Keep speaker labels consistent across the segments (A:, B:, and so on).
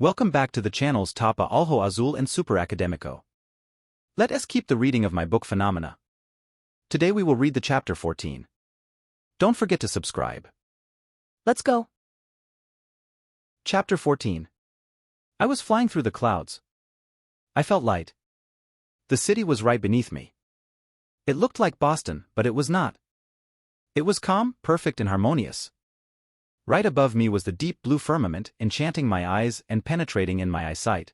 A: Welcome back to the channels Tapa Alho Azul and Super Academico. Let us keep the reading of my book Phenomena. Today we will read the chapter 14. Don't forget to subscribe. Let's go. Chapter 14. I was flying through the clouds. I felt light. The city was right beneath me. It looked like Boston, but it was not. It was calm, perfect and harmonious. Right above me was the deep blue firmament, enchanting my eyes and penetrating in my eyesight.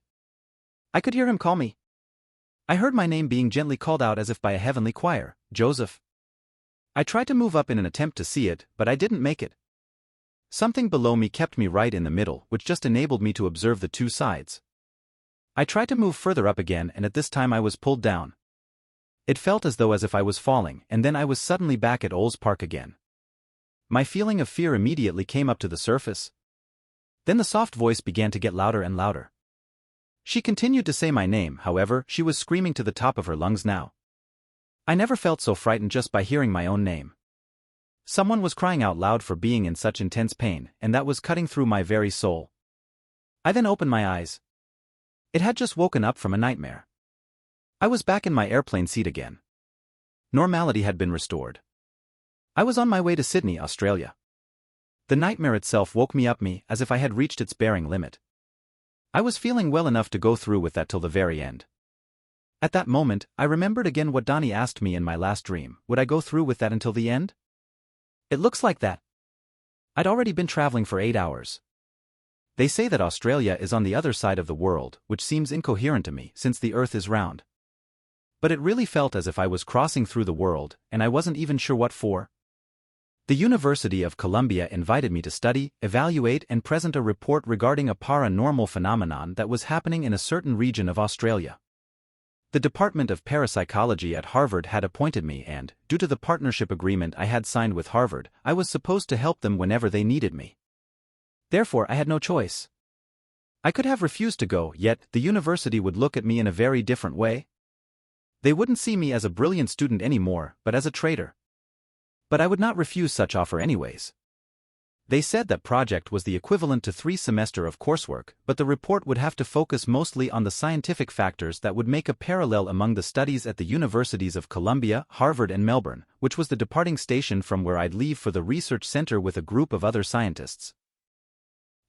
A: I could hear him call me. I heard my name being gently called out as if by a heavenly choir, Joseph. I tried to move up in an attempt to see it, but I didn't make it. Something below me kept me right in the middle, which just enabled me to observe the two sides. I tried to move further up again, and at this time I was pulled down. It felt as if I was falling, and then I was suddenly back at Olds Park again. My feeling of fear immediately came up to the surface. Then the soft voice began to get louder and louder. She continued to say my name, however, she was screaming to the top of her lungs now. I never felt so frightened just by hearing my own name. Someone was crying out loud for being in such intense pain, and that was cutting through my very soul. I then opened my eyes. It had just woken up from a nightmare. I was back in my airplane seat again. Normality had been restored. I was on my way to Sydney, Australia. The nightmare itself woke me up as if I had reached its bearing limit. I was feeling well enough to go through with that till the very end. At that moment, I remembered again what Donnie asked me in my last dream, would I go through with that until the end? It looks like that. I'd already been traveling for 8 hours. They say that Australia is on the other side of the world, which seems incoherent to me since the Earth is round. But it really felt as if I was crossing through the world, and I wasn't even sure what for. The University of Columbia invited me to study, evaluate and present a report regarding a paranormal phenomenon that was happening in a certain region of Australia. The Department of Parapsychology at Harvard had appointed me and, due to the partnership agreement I had signed with Harvard, I was supposed to help them whenever they needed me. Therefore I had no choice. I could have refused to go, yet the university would look at me in a very different way. They wouldn't see me as a brilliant student anymore, but as a traitor. But I would not refuse such offer anyways. They said that project was the equivalent to 3 semesters of coursework, but the report would have to focus mostly on the scientific factors that would make a parallel among the studies at the universities of Columbia, Harvard and Melbourne, which was the departing station from where I'd leave for the research center with a group of other scientists.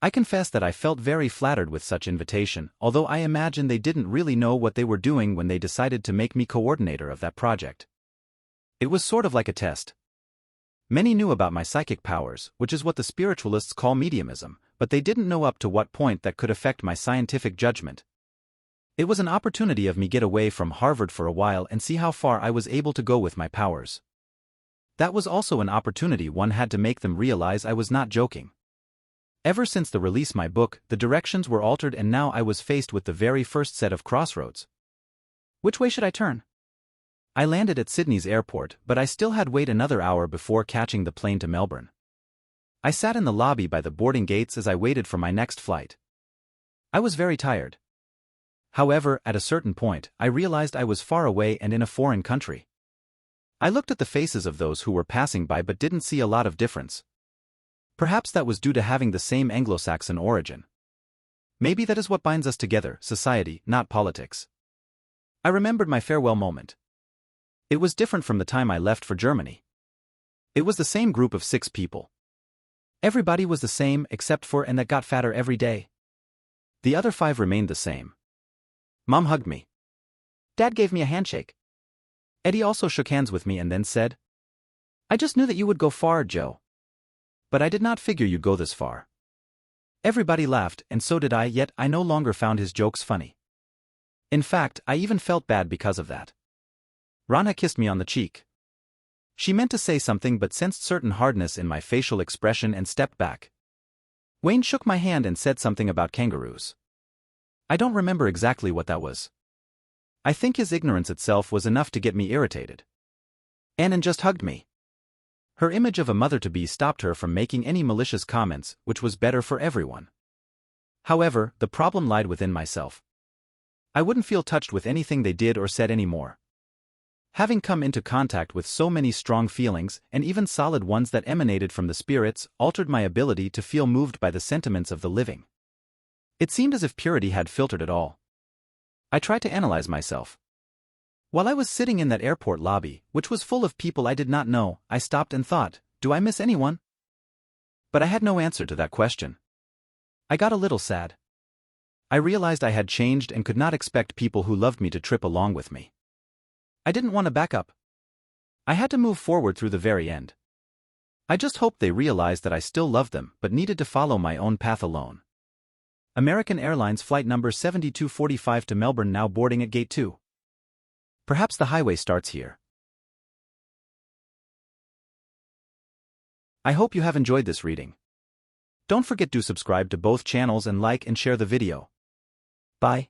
A: I confess that I felt very flattered with such invitation, although I imagine they didn't really know what they were doing when they decided to make me coordinator of that project. It was sort of like a test. Many knew about my psychic powers, which is what the spiritualists call mediumism, but they didn't know up to what point that could affect my scientific judgment. It was an opportunity of me get away from Harvard for a while and see how far I was able to go with my powers. That was also an opportunity one had to make them realize I was not joking. Ever since the release my book, the directions were altered and now I was faced with the very first set of crossroads. Which way should I turn? I landed at Sydney's airport, but I still had wait another hour before catching the plane to Melbourne. I sat in the lobby by the boarding gates as I waited for my next flight. I was very tired. However, at a certain point, I realized I was far away and in a foreign country. I looked at the faces of those who were passing by but didn't see a lot of difference. Perhaps that was due to having the same Anglo-Saxon origin. Maybe that is what binds us together, society, not politics. I remembered my farewell moment. It was different from the time I left for Germany. It was the same group of 6 people. Everybody was the same except for and that got fatter every day. The other 5 remained the same. Mom hugged me. Dad gave me a handshake. Eddie also shook hands with me and then said, "I just knew that you would go far, Joe. But I did not figure you'd go this far." Everybody laughed, and so did I, yet I no longer found his jokes funny. In fact, I even felt bad because of that. Rana kissed me on the cheek. She meant to say something but sensed certain hardness in my facial expression and stepped back. Wayne shook my hand and said something about kangaroos. I don't remember exactly what that was. I think his ignorance itself was enough to get me irritated. Annan just hugged me. Her image of a mother-to-be stopped her from making any malicious comments, which was better for everyone. However, the problem lied within myself. I wouldn't feel touched with anything they did or said anymore. Having come into contact with so many strong feelings, and even solid ones that emanated from the spirits, altered my ability to feel moved by the sentiments of the living. It seemed as if purity had filtered it all. I tried to analyze myself. While I was sitting in that airport lobby, which was full of people I did not know, I stopped and thought, do I miss anyone? But I had no answer to that question. I got a little sad. I realized I had changed and could not expect people who loved me to trip along with me. I didn't want to back up. I had to move forward through the very end. I just hoped they realized that I still loved them but needed to follow my own path alone. American Airlines flight number 7245 to Melbourne now boarding at gate 2. Perhaps the highway starts here. I hope you have enjoyed this reading. Don't forget to subscribe to both channels and like and share the video. Bye.